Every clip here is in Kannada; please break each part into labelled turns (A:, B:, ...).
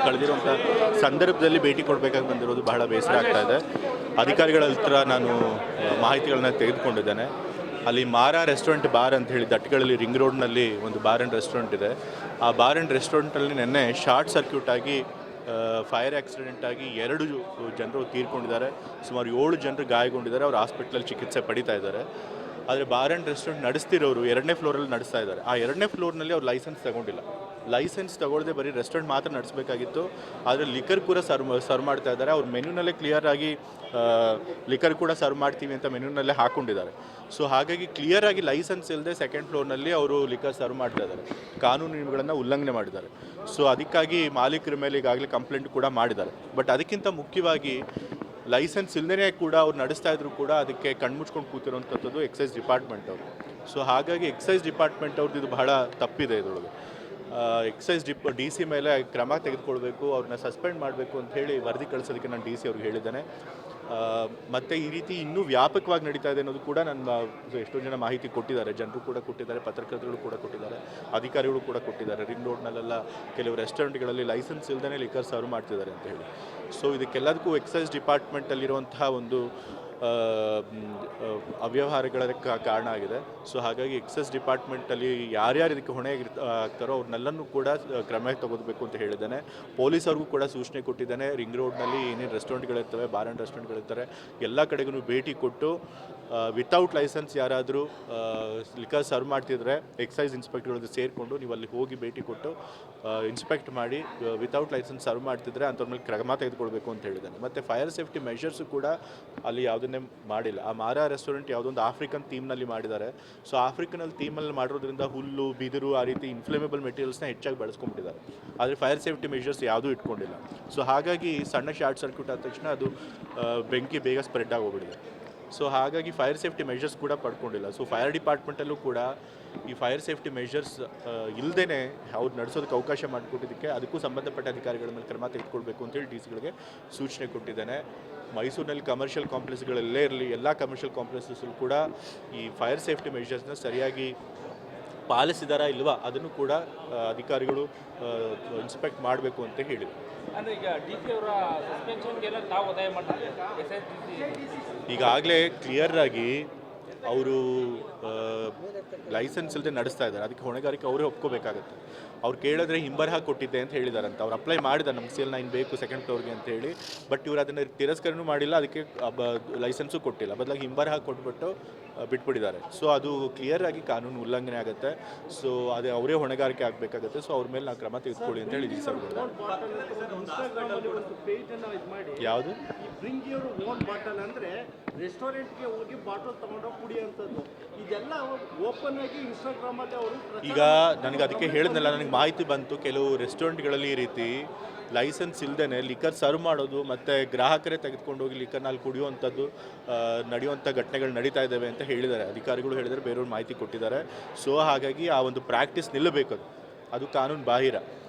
A: ಕಳೆದಿರುವಂಥ ಸಂದರ್ಭದಲ್ಲಿ ಭೇಟಿ ಕೊಡಬೇಕಾಗಿ ಬಂದಿರೋದು ಬಹಳ ಬೇಸರ ಆಗ್ತಾ ಇದೆ. ಅಧಿಕಾರಿಗಳ ಹತ್ರ ನಾನು ಮಾಹಿತಿಗಳನ್ನ ತೆಗೆದುಕೊಂಡಿದ್ದೇನೆ. ಅಲ್ಲಿ ಮಾರಾ ರೆಸ್ಟೋರೆಂಟ್ ಬಾರ್ ಅಂತ ಹೇಳಿ ದಟ್ಗಳಲ್ಲಿ ರಿಂಗ್ ರೋಡ್ನಲ್ಲಿ ಒಂದು ಬಾರ್ ಆ್ಯಂಡ್ ರೆಸ್ಟೋರೆಂಟ್ ಇದೆ. ಆ ಬಾರ್ ಆ್ಯಂಡ್ ರೆಸ್ಟೋರೆಂಟಲ್ಲಿ ನಿನ್ನೆ ಶಾರ್ಟ್ ಸರ್ಕ್ಯೂಟ್ ಆಗಿ ಫೈರ್ ಆಕ್ಸಿಡೆಂಟ್ ಆಗಿ 2 ಜನರು ತೀರ್ಕೊಂಡಿದ್ದಾರೆ. ಸುಮಾರು 7 ಜನರು ಗಾಯಗೊಂಡಿದ್ದಾರೆ. ಅವರು ಹಾಸ್ಪಿಟ್ಲಲ್ಲಿ ಚಿಕಿತ್ಸೆ ಪಡಿತಾ ಇದ್ದಾರೆ. ಆದರೆ ಬಾರ್ ಆ್ಯಂಡ್ ರೆಸ್ಟೋರೆಂಟ್ ನಡೆಸ್ತಿರೋರು 2ನೇ ಫ್ಲೋರಲ್ಲಿ ನಡೆಸ್ತಾ ಇದ್ದಾರೆ. ಆ 2ನೇ ಫ್ಲೋರ್ನಲ್ಲಿ ಅವ್ರು ಲೈಸೆನ್ಸ್ ತಗೊಂಡಿಲ್ಲ. ಲೈಸೆನ್ಸ್ ತಗೊಳ್ಳದೆ ಬರೀ ರೆಸ್ಟೋರೆಂಟ್ ಮಾತ್ರ ನಡೆಸಬೇಕಾಗಿತ್ತು. ಆದರೆ ಲಿಕರ್ ಕೂಡ ಸರ್ವ್ ಮಾಡ್ತಾ ಇದ್ದಾರೆ. ಅವ್ರ ಮೆನ್ಯೂನಲ್ಲೇ ಕ್ಲಿಯರಾಗಿ ಲಿಕರ್ ಕೂಡ ಸರ್ವ್ ಮಾಡ್ತೀವಿ ಅಂತ ಮೆನ್ಯೂನಲ್ಲೇ ಹಾಕ್ಕೊಂಡಿದ್ದಾರೆ. ಸೊ ಹಾಗಾಗಿ ಕ್ಲಿಯರಾಗಿ ಲೈಸೆನ್ಸ್ ಇಲ್ಲದೆ 2nd ಫ್ಲೋರ್ನಲ್ಲಿ ಅವರು ಲಿಕರ್ ಸರ್ವ್ ಮಾಡ್ತಾ ಇದ್ದಾರೆ. ಕಾನೂನು ನಿಯಮಗಳನ್ನು ಉಲ್ಲಂಘನೆ ಮಾಡಿದ್ದಾರೆ. ಸೊ ಅದಕ್ಕಾಗಿ ಮಾಲೀಕರ ಮೇಲೆ ಈಗಾಗಲೇ ಕಂಪ್ಲೇಂಟ್ ಕೂಡ ಮಾಡಿದ್ದಾರೆ. ಬಟ್ ಅದಕ್ಕಿಂತ ಮುಖ್ಯವಾಗಿ ಲೈಸೆನ್ಸ್ ಇಲ್ಲದೇ ಕೂಡ ಅವ್ರು ನಡೆಸ್ತಾ ಇದ್ರು ಕೂಡ ಅದಕ್ಕೆ ಕಣ್ಮುಚ್ಕೊಂಡು ಕೂತಿರೋಂಥದ್ದು ಎಕ್ಸೈಸ್ ಡಿಪಾರ್ಟ್ಮೆಂಟ್ ಅವರು. ಸೊ ಹಾಗಾಗಿ ಎಕ್ಸೈಸ್ ಡಿಪಾರ್ಟ್ಮೆಂಟ್ ಅವ್ರದ್ದು ಇದು ಬಹಳ ತಪ್ಪಿದೆ. ಇದರೊಳಗೆ ಎಕ್ಸೈಸ್ ಡಿ ಸಿ ಮೇಲೆ ಕ್ರಮ ತೆಗೆದುಕೊಳ್ಬೇಕು, ಅವ್ರನ್ನ ಸಸ್ಪೆಂಡ್ ಮಾಡಬೇಕು ಅಂತ ಹೇಳಿ ವರದಿ ಕಳಿಸೋದಕ್ಕೆ ನಾನು ಡಿ ಸಿ ಅವ್ರಿಗೆ ಹೇಳಿದ್ದೇನೆ. ಮತ್ತು ಈ ರೀತಿ ಇನ್ನೂ ವ್ಯಾಪಕವಾಗಿ ನಡೀತಾ ಇದೆ ಅನ್ನೋದು ಕೂಡ ನನ್ನ ಎಷ್ಟೋ ಜನ ಮಾಹಿತಿ ಕೊಟ್ಟಿದ್ದಾರೆ. ಜನರು ಕೂಡ ಕೊಟ್ಟಿದ್ದಾರೆ, ಪತ್ರಕರ್ತರು ಕೂಡ ಕೊಟ್ಟಿದ್ದಾರೆ, ಅಧಿಕಾರಿಗಳು ಕೂಡ ಕೊಟ್ಟಿದ್ದಾರೆ. ರಿಂಗ್ ರೋಡ್ನಲ್ಲೆಲ್ಲ ಕೆಲವು ರೆಸ್ಟೋರೆಂಟ್ಗಳಲ್ಲಿ ಲೈಸೆನ್ಸ್ ಇಲ್ಲದೇ ಲಿಕರ್ ಸರ್ವ್ ಮಾಡ್ತಿದ್ದಾರೆ ಅಂತ ಹೇಳಿ. ಸೊ ಇದಕ್ಕೆಲ್ಲದಕ್ಕೂ ಎಕ್ಸೈಸ್ ಡಿಪಾರ್ಟ್ಮೆಂಟಲ್ಲಿರುವಂತಹ ಒಂದು ಅವ್ಯವಹಾರಗಳ ಕಾರಣ ಆಗಿದೆ. ಸೊ ಹಾಗಾಗಿ ಎಕ್ಸೈಸ್ ಡಿಪಾರ್ಟ್ಮೆಂಟಲ್ಲಿ ಯಾರ್ಯಾರು ಇದಕ್ಕೆ ಹೊಣೆ ಆಗ್ತಾರೋ ಅವ್ರನ್ನೆಲ್ಲನೂ ಕೂಡ ಕ್ರಮ ತಗೋಬೇಕು ಅಂತ ಹೇಳಿದ್ದೇನೆ. ಪೊಲೀಸರಿಗೂ ಕೂಡ ಸೂಚನೆ ಕೊಟ್ಟಿದ್ದೇನೆ. ರಿಂಗ್ ರೋಡ್ನಲ್ಲಿ ಏನೇನು ರೆಸ್ಟೋರೆಂಟ್ಗಳಿರ್ತವೆ, ಬಾರ್ ಆ್ಯಂಡ್ ರೆಸ್ಟೋರೆಂಟ್ಗಳಿರ್ತಾರೆ, ಎಲ್ಲ ಕಡೆಗೂ ಭೇಟಿ ಕೊಟ್ಟು ವಿತೌಟ್ ಲೈಸೆನ್ಸ್ ಯಾರಾದರೂ ಲಿಕರ್ ಸರ್ವ್ ಮಾಡ್ತಿದ್ರೆ ಎಕ್ಸೈಸ್ ಇನ್ಸ್ಪೆಕ್ಟರ್ಗಳದ್ದು ಸೇರಿಕೊಂಡು ನೀವು ಅಲ್ಲಿ ಹೋಗಿ ಭೇಟಿ ಕೊಟ್ಟು ಇನ್ಸ್ಪೆಕ್ಟ್ ಮಾಡಿ ವಿತೌಟ್ ಲೈಸೆನ್ಸ್ ಸರ್ವ್ ಮಾಡ್ತಿದ್ರೆ ಅಂಥವ್ರ ಮೇಲೆ ಕ್ರಮ ತೆಗೆದುಕೊಳ್ಬೇಕು ಅಂತ ಹೇಳಿದ್ದಾನೆ. ಮತ್ತು ಫೈರ್ ಸೇಫ್ಟಿ ಮೆಷರ್ಸು ಕೂಡ ಅಲ್ಲಿ ಯಾವುದನ್ನೇ ಮಾಡಿಲ್ಲ. ಆ ಮಾರಾ ರೆಸ್ಟೋರೆಂಟ್ ಯಾವುದೊಂದು ಆಫ್ರಿಕನ್ ಥೀಮ್ನಲ್ಲಿ ಮಾಡಿದ್ದಾರೆ. ಸೊ ಆಫ್ರಿಕನಲ್ಲಿ ಥೀಮಲ್ಲಿ ಮಾಡಿರೋದ್ರಿಂದ ಹುಲ್ಲು, ಬಿದಿರು ಆ ರೀತಿ ಇನ್ಫ್ಲೇಮೇಬಲ್ ಮೆಟೀರಿಯಲ್ಸ್ನ ಹೆಚ್ಚಾಗಿ ಬಳಸ್ಕೊಂಡ್ಬಿಟ್ಟಿದ್ದಾರೆ. ಆದರೆ ಫೈರ್ ಸೇಫ್ಟಿ ಮೆಷರ್ಸ್ ಯಾವುದೂ ಇಟ್ಕೊಂಡಿಲ್ಲ. ಸೊ ಹಾಗಾಗಿ ಸಣ್ಣ ಶಾರ್ಟ್ ಸರ್ಕ್ಯೂಟ್ ಆದ ತಕ್ಷಣ ಅದು ಬೆಂಕಿ ಬೇಗ ಸ್ಪ್ರೆಡ್ ಆಗೋಗ್ಬಿಟ್ಟಿದೆ. ಸೊ ಹಾಗಾಗಿ ಫೈರ್ ಸೇಫ್ಟಿ ಮೆಷರ್ಸ್ ಕೂಡ ಪಡ್ಕೊಂಡಿಲ್ಲ. ಸೊ ಫೈರ್ ಡಿಪಾರ್ಟ್ಮೆಂಟಲ್ಲೂ ಕೂಡ ಈ ಫೈರ್ ಸೇಫ್ಟಿ ಮೆಷರ್ಸ್ ಇಲ್ಲದೇ ಅವ್ರು ನಡೆಸೋದಕ್ಕೆ ಅವಕಾಶ ಮಾಡಿಕೊಟ್ಟಿದ್ದಕ್ಕೆ ಅದಕ್ಕೂ ಸಂಬಂಧಪಟ್ಟ ಅಧಿಕಾರಿಗಳ ಮೇಲೆ ಕ್ರಮ ತೆಗೆದುಕೊಳ್ಬೇಕು ಅಂತೇಳಿ ಡಿ ಸಿಗಳಿಗೆ ಸೂಚನೆ ಕೊಟ್ಟಿದ್ದೇನೆ. ಮೈಸೂರಿನಲ್ಲಿ ಕಮರ್ಷಿಯಲ್ ಕಾಂಪ್ಲೆಕ್ಸ್ಗಳಲ್ಲೇ ಇರಲಿ, ಎಲ್ಲ ಕಮರ್ಷಿಯಲ್ ಕಾಂಪ್ಲೆಕ್ಸಸ್ಸಲ್ಲೂ ಕೂಡ ಈ ಫೈರ್ ಸೇಫ್ಟಿ ಮೆಷರ್ಸ್ನ ಸರಿಯಾಗಿ ಪಾಲಿಸಿದಾರಾ ಇಲ್ವಾ ಅದನ್ನು ಕೂಡ ಅಧಿಕಾರಿಗಳು ಇನ್ಸ್ಪೆಕ್ಟ್ ಮಾಡಬೇಕು ಅಂತ ಹೇಳಿದರು. ಈಗಾಗಲೇ ಕ್ಲಿಯರಾಗಿ ಅವರು ಲೈಸೆನ್ಸ್ ಇಲ್ಲದೆ ನಡೆಸ್ತಾ ಇದ್ದಾರೆ. ಅದಕ್ಕೆ ಹೊಣೆಗಾರಿಕೆ ಅವರೇ ಒಪ್ಕೋಬೇಕಾಗುತ್ತೆ. ಅವ್ರು ಕೇಳಿದ್ರೆ ಹಿಂಬರಹ ಕೊಟ್ಟಿದ್ದೆ ಅಂತ ಹೇಳಿದಾರಂತ. ಅವ್ರು ಅಪ್ಲೈ ಮಾಡಿದ್ದಾರೆ ನಮ್ಗೆ CL9 ಬೇಕು 2nd ಫ್ಲೋರ್ಗೆ ಅಂತ ಹೇಳಿ. ಬಟ್ ಇವರು ಅದನ್ನು ತಿರಸ್ಕರಣೂ ಮಾಡಿಲ್ಲ, ಅದಕ್ಕೆ ಲೈಸೆನ್ಸು ಕೊಟ್ಟಿಲ್ಲ. ಬದಲಾಗಿ ಹಿಂಬರಹ ಕೊಟ್ಬಿಟ್ಟು ಬಿಟ್ಬಿಟ್ಟಿದ್ದಾರೆ. ಸೊ ಅದು ಕ್ಲಿಯರಾಗಿ ಕಾನೂನು ಉಲ್ಲಂಘನೆ ಆಗುತ್ತೆ. ಸೊ ಅದೇ ಅವರೇ ಹೊಣೆಗಾರಿಕೆ ಆಗಬೇಕಾಗುತ್ತೆ. ಸೊ ಅವ್ರ ಮೇಲೆ ನಾವು ಕ್ರಮ ತೆಗೆದುಕೊಳ್ಳಿ ಅಂತ ಹೇಳಿ ಸರ್. ಯಾವುದು
B: ರೆಸ್ಟೋರೆಂಟ್ಗೆ ಹೋಗಿ ಬಾಟಲ್ ತಗೊಂಡೋಗಿ ಕುಡಿಯುವಂಥದ್ದು ಇದೆಲ್ಲ ಓಪನ್ ಆಗಿ ಇನ್ಸ್ಟಾಗ್ರಾಮಲ್ಲಿ ಅವರು
A: ಈಗ ನನಗೆ ಅದಕ್ಕೆ ಹೇಳಿದ್ನಲ್ಲ, ನನಗೆ ಮಾಹಿತಿ ಬಂತು ಕೆಲವು ರೆಸ್ಟೋರೆಂಟ್ಗಳಲ್ಲಿ ಈ ರೀತಿ ಲೈಸೆನ್ಸ್ ಇಲ್ಲದೇ ಲಿಕರ್ ಸರ್ವ್ ಮಾಡೋದು ಮತ್ತು ಗ್ರಾಹಕರೇ ತೆಗೆದುಕೊಂಡು ಹೋಗಿ ಲಿಕರ್ನಲ್ಲಿ ಕುಡಿಯುವಂಥದ್ದು ನಡೆಯುವಂಥ ಘಟನೆಗಳು ನಡೀತಾ ಇದ್ದಾವೆ ಅಂತ ಹೇಳಿದ್ದಾರೆ. ಅಧಿಕಾರಿಗಳು ಹೇಳಿದರೆ, ಬೇರೆಯವ್ರು ಮಾಹಿತಿ ಕೊಟ್ಟಿದ್ದಾರೆ. ಸೊ ಹಾಗಾಗಿ ಆ ಒಂದು ಪ್ರಾಕ್ಟೀಸ್ ನಿಲ್ಲಬೇಕು. ಅದು ಕಾನೂನು ಬಾಹಿರ.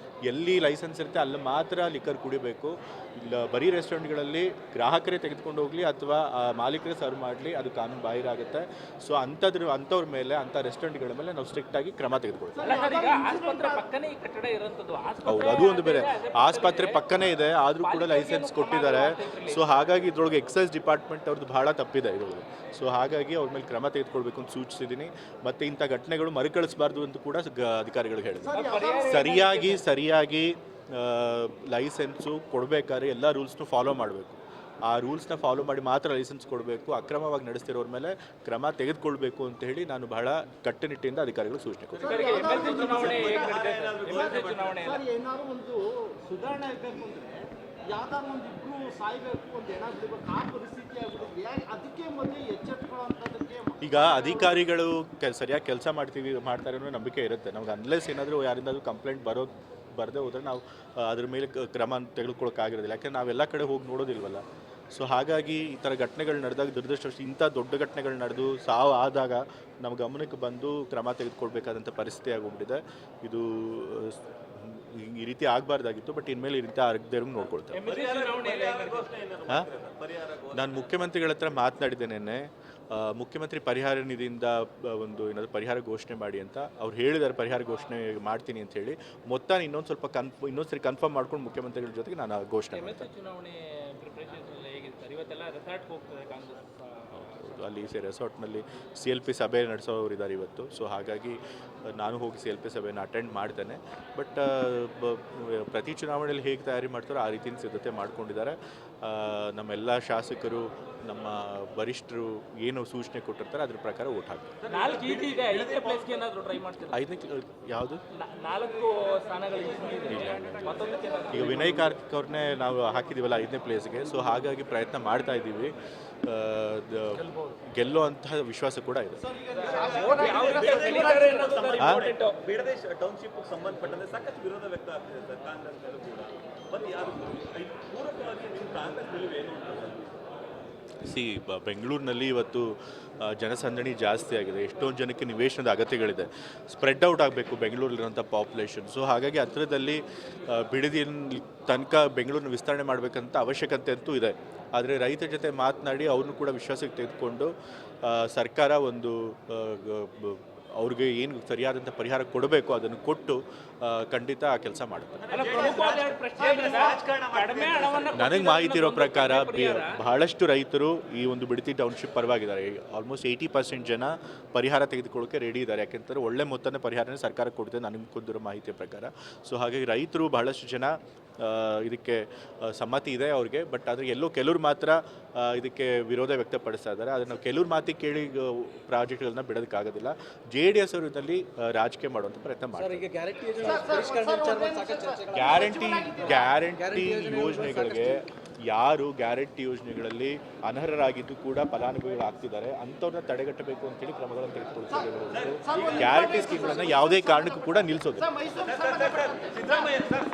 A: ಎಲ್ಲಿ ಲೈಸೆನ್ಸ್ ಇರುತ್ತೆ ಅಲ್ಲಿ ಮಾತ್ರ ಲಿಕರ್ ಕುಡಿಬೇಕು. ಇಲ್ಲ ಬರೀ ರೆಸ್ಟೋರೆಂಟ್ಗಳಲ್ಲಿ ಗ್ರಾಹಕರೇ ತೆಗೆದುಕೊಂಡು ಹೋಗಲಿ ಅಥವಾ ಮಾಲೀಕರೇ ಸರ್ವ್ ಮಾಡಲಿ, ಅದು ಕಾನೂನು ಬಾಹಿರ ಆಗುತ್ತೆ. ಸೊ ಅಂಥವ್ರ ಮೇಲೆ, ಅಂಥ ರೆಸ್ಟೋರೆಂಟ್ಗಳ ಮೇಲೆ ನಾವು ಸ್ಟ್ರಿಕ್ಟಾಗಿ ಕ್ರಮ ತೆಗೆದುಕೊಳ್ತೀವಿ. ಹೌದು, ಅದು ಒಂದು ಬೇರೆ. ಆಸ್ಪತ್ರೆ ಪಕ್ಕನೇ ಇದೆ, ಆದರೂ ಕೂಡ ಲೈಸೆನ್ಸ್ ಕೊಟ್ಟಿದ್ದಾರೆ. ಸೊ ಹಾಗಾಗಿ ಇದ್ರೊಳಗೆ ಎಕ್ಸೈಸ್ ಡಿಪಾರ್ಟ್ಮೆಂಟ್ ಅವ್ರದ್ದು ಭಾಳ ತಪ್ಪಿದೆ ಇದರೊಳಗೆ. ಸೊ ಹಾಗಾಗಿ ಅವ್ರ ಮೇಲೆ ಕ್ರಮ ತೆಗೆದುಕೊಳ್ಬೇಕು ಅಂತ ಸೂಚಿಸಿದ್ದೀನಿ. ಮತ್ತು ಇಂಥ ಘಟನೆಗಳು ಮರುಕಳಿಸಬಾರ್ದು ಅಂತ ಕೂಡ ಅಧಿಕಾರಿಗಳಿಗೆ ಹೇಳಿದೆ. ಸರಿಯಾಗಿ ಲೈಸೆನ್ಸು ಕೊಡಬೇಕಾದ್ರೆ ಎಲ್ಲ ರೂಲ್ಸ್ನು ಫಾಲೋ ಮಾಡಬೇಕು. ಆ ರೂಲ್ಸ್ನ ಫಾಲೋ ಮಾಡಿ ಮಾತ್ರ ಲೈಸೆನ್ಸ್ ಕೊಡಬೇಕು. ಅಕ್ರಮವಾಗಿ ನಡೆಸ್ತಿರೋರ ಮೇಲೆ ಕ್ರಮ ತೆಗೆದುಕೊಳ್ಬೇಕು ಅಂತ ಹೇಳಿ ನಾನು ಬಹಳ ಕಟ್ಟುನಿಟ್ಟಿನಿಂದ ಅಧಿಕಾರಿಗಳು ಸೂಚನೆ ಕೊಡ್ತೀನಿ.
B: ಏನಾದ್ರು ಒಂದು ಸುಧಾರಣೆ ಆಗಬೇಕು ಅಂದರೆ ಯಾವ್ದಾದ್ರು ಒಂದು ಇಬ್ರು ಸಾಯ್ಬೇಕು, ಒಂದು ಹೆಣ ಬಿಡಬೇಕು, ಆ ಪರಿಸ್ಥಿತಿ ಆಗ್ಬಿಡುತ್ತೆ. ಅದಕ್ಕೆ ಮೊದಲೇ ಎಚ್ಚೆತ್ಕೊಳ್ಳೋಂಥದ್ದಕ್ಕೆ
A: ಈಗ ಅಧಿಕಾರಿಗಳು ಸರಿಯಾಗಿ ಕೆಲಸ ಮಾಡ್ತಾರೆ ಅನ್ನೋ ನಂಬಿಕೆ ಇರುತ್ತೆ ನಮ್ಗೆ. ಅನ್ಲೆಸ್ ಏನಾದರೂ ಯಾರಿಂದಾದ್ರೂ ಕಂಪ್ಲೇಂಟ್ ಬರದೇ ಹೋದರೆ ನಾವು ಅದ್ರ ಮೇಲೆ ಕ್ರಮ ತೆಗೆದುಕೊಳ್ಳೋಕ್ಕಾಗಿರೋದಿಲ್ಲ. ಯಾಕೆಂದರೆ ನಾವೆಲ್ಲ ಕಡೆ ಹೋಗಿ ನೋಡೋದಿಲ್ವಲ್ಲ. ಸೊ ಹಾಗಾಗಿ ಈ ಥರ ಘಟನೆಗಳು ನಡೆದಾಗ, ದುರದೃಷ್ಟವಶ ಇಂಥ ದೊಡ್ಡ ಘಟನೆಗಳು ನಡೆದು ಸಾವು ಆದಾಗ ನಮ್ಮ ಗಮನಕ್ಕೆ ಬಂದು ಕ್ರಮ ತೆಗೆದುಕೊಳ್ಬೇಕಾದಂಥ ಪರಿಸ್ಥಿತಿ ಆಗೋಗ್ಬಿಟ್ಟಿದೆ. ಇದು ಈ ರೀತಿ ಆಗಬಾರ್ದಾಗಿತ್ತು. ಬಟ್ ಇನ್ಮೇಲೆ ಈ ರೀತಿ ಆಗದೇರಂಗೆ ನೋಡ್ಕೊಳ್ತಾರೆ. ನಾನು ಮುಖ್ಯಮಂತ್ರಿಗಳ ಹತ್ರ ಮಾತನಾಡಿದ್ದೆ ನಿನ್ನೆ. ಮುಖ್ಯಮಂತ್ರಿ ಪರಿಹಾರ ನಿಧಿಯಿಂದ ಒಂದು ಏನಾದರೂ ಪರಿಹಾರ ಘೋಷಣೆ ಮಾಡಿ ಅಂತ ಅವ್ರು ಹೇಳಿದ್ದಾರೆ. ಪರಿಹಾರ ಘೋಷಣೆ ಮಾಡ್ತೀನಿ ಅಂತ ಹೇಳಿ ಮೊತ್ತ ಇನ್ನೊಂದ್ಸರಿ ಕನ್ಫರ್ಮ್ ಮಾಡ್ಕೊಂಡು ಮುಖ್ಯಮಂತ್ರಿಗಳ ಜೊತೆಗೆ ನಾನು ಘೋಷಣೆ ಮಾಡ್ತೀನಿ.
C: ಚುನಾವಣೆ ಪ್ರಿಪರೇಷನ್ಸ್ ಎಲ್ಲ ಹೇಗಿದೆ ಸರ್? ಇವತ್ತೆಲ್ಲ ರೆಸಾರ್ಟ್ ಹೋಗ್ತದೆ ಕಾಂಗ್ರೆಸ್.
A: ಅಲ್ಲಿ ರೆಸಾರ್ಟ್ನಲ್ಲಿ CLP ಸಭೆ ನಡೆಸೋರು ಇದ್ದಾರೆ ಇವತ್ತು. ಸೊ ಹಾಗಾಗಿ ನಾನು ಹೋಗಿ CLP ಸಭೆಯನ್ನು ಅಟೆಂಡ್ ಮಾಡ್ತೇನೆ. ಬಟ್ ಪ್ರತಿ ಚುನಾವಣೆಯಲ್ಲಿ ಹೇಗೆ ತಯಾರಿ ಮಾಡ್ತಾರೋ ಆ ರೀತಿಯ ಸಿದ್ಧತೆ ಮಾಡ್ಕೊಂಡಿದ್ದಾರೆ. ನಮ್ಮೆಲ್ಲ ಶಾಸಕರು, ನಮ್ಮ ವರಿಷ್ಠರು ಏನು ಸೂಚನೆ ಕೊಟ್ಟಿರ್ತಾರೆ ಅದ್ರ ಪ್ರಕಾರ ಓಟ್ ಹಾಕ್ತಾರೆ.
C: 4 ಈಟಿ ಇದೆ, 5ನೇ ಪ್ಲೇಸ್ಗೆ ಏನಾದರೂ ಟ್ರೈ ಮಾಡ್ತೀರಾ?
A: 5ನೇ ಯಾವುದು
C: 4 ಸ್ಥಾನಗಳು ಮತ್ತೊಂದಕ್ಕೆ
A: ಈಗ ವಿನಯ್ ಕಾರ್ತಿಕ್ ಅವ್ರನ್ನೇ ನಾವು ಹಾಕಿದ್ದೀವಲ್ಲ 5ನೇ ಪ್ಲೇಸ್ಗೆ. ಸೊ ಹಾಗಾಗಿ ಪ್ರಯತ್ನ ಮಾಡ್ತಾ ಇದ್ದೀವಿ. ಗೆಲ್ಲೋ ಅಂತಹ ವಿಶ್ವಾಸ ಕೂಡ ಇದೆ.
D: ಬೀಡದೆ ಟೌನ್ಶಿಪ್ ಸಂಬಂಧಪಟ್ಟಂತೆ ಸಾಕಷ್ಟು ವಿರೋಧ ವ್ಯಕ್ತ ಆಗ್ತಿದೆ ಸರ್ ಕಾಂಗ್ರೆಸ್ ಮೇಲೂ ಕೂಡ. ಮತ್ತು ಯಾರು ಪೂರಕವಾಗಿ ನಿಮ್ಮ ಕಾಂಗ್ರೆಸ್ ನಿಲುವು ಏನು ಅಂತ
A: ಬೆಂಗಳೂರಿನಲ್ಲಿ ಇವತ್ತು ಜನಸಂದಣಿ ಜಾಸ್ತಿ ಆಗಿದೆ. ಎಷ್ಟೊಂದು ಜನಕ್ಕೆ ನಿವೇಶನದ ಅಗತ್ಯಗಳಿದೆ. ಸ್ಪ್ರೆಡ್ ಔಟ್ ಆಗಬೇಕು ಬೆಂಗಳೂರಲ್ಲಿರುವಂಥ ಪಾಪ್ಯುಲೇಷನ್. ಸೊ ಹಾಗಾಗಿ ಹತ್ತಿರದಲ್ಲಿ ಬಿಡದಿನ ತನಕ ಬೆಂಗಳೂರನ್ನ ವಿಸ್ತರಣೆ ಮಾಡಬೇಕಂತ ಅವಶ್ಯಕತೆ ಅಂತೂ ಇದೆ. ಆದರೆ ರೈತರ ಜೊತೆ ಮಾತನಾಡಿ ಅವ್ರನ್ನೂ ಕೂಡ ವಿಶ್ವಾಸಕ್ಕೆ ತೆಗೆದುಕೊಂಡು ಸರ್ಕಾರ ಒಂದು ಅವ್ರಿಗೆ ಏನು ಸರಿಯಾದಂಥ ಪರಿಹಾರ ಕೊಡಬೇಕು ಅದನ್ನು ಕೊಟ್ಟು ಖಂಡಿತ ಆ ಕೆಲಸ ಮಾಡುತ್ತೆ. ನನಗೆ ಮಾಹಿತಿ ಇರೋ ಪ್ರಕಾರ ಬಹಳಷ್ಟು ರೈತರು ಈ ಒಂದು ಬಿಡದಿ ಟೌನ್ಶಿಪ್ ಪರವಾಗಿದ್ದಾರೆ. ಆಲ್ಮೋಸ್ಟ್ 80% ಜನ ಪರಿಹಾರ ತೆಗೆದುಕೊಳ್ಳೋಕೆ ರೆಡಿ ಇದ್ದಾರೆ. ಯಾಕೆಂತಂದರೆ ಒಳ್ಳೆ ಮೊತ್ತದ ಪರಿಹಾರನೇ ಸರ್ಕಾರ ಕೊಡ್ತದೆ ನನಗೆ ಕೊಟ್ಟಿರೋ ಮಾಹಿತಿಯ ಪ್ರಕಾರ. ಸೊ ಹಾಗಾಗಿ ರೈತರು ಬಹಳಷ್ಟು ಜನ ಇದಕ್ಕೆ ಸಮ್ಮತಿ ಇದೆ ಅವ್ರಿಗೆ. ಬಟ್ ಆದರೆ ಎಲ್ಲೋ ಕೆಲವ್ರು ಮಾತ್ರ ಇದಕ್ಕೆ ವಿರೋಧ ವ್ಯಕ್ತಪಡಿಸ್ತಾ ಇದ್ದಾರೆ. ಅದನ್ನು ಕೆಲವ್ರ ಮಾತಿಗೆ ಕೇಳಿ ಪ್ರಾಜೆಕ್ಟ್ಗಳನ್ನ ಬಿಡೋದಕ್ಕಾಗೋದಿಲ್ಲ. JDS ಅವರಲ್ಲಿ ರಾಜಕೀಯ ಮಾಡುವಂಥ ಪ್ರಯತ್ನ ಮಾಡ್ತಾರೆ. ಗ್ಯಾರಂಟಿ ಯೋಜನೆಗಳಿಗೆ ಯಾರು ಗ್ಯಾರಂಟಿ ಯೋಜನೆಗಳಲ್ಲಿ ಅನರ್ಹರಾಗಿದ್ದು ಕೂಡ ಫಲಾನುಭವಿಗಳಾಗ್ತಿದ್ದಾರೆ ಅಂಥವ್ರನ್ನ ತಡೆಗಟ್ಟಬೇಕು ಅಂತೇಳಿ ಕ್ರಮಗಳನ್ನು ತೆಗೆದುಕೊಳ್ತಿದ್ದಾರೆ. ಗ್ಯಾರಂಟಿ ಸ್ಕೀಮ್ಗಳನ್ನು ಯಾವುದೇ ಕಾರಣಕ್ಕೂ ಕೂಡ ನಿಲ್ಲಿಸೋದು.
D: ಸಿದ್ದರಾಮಯ್ಯ ಸರ್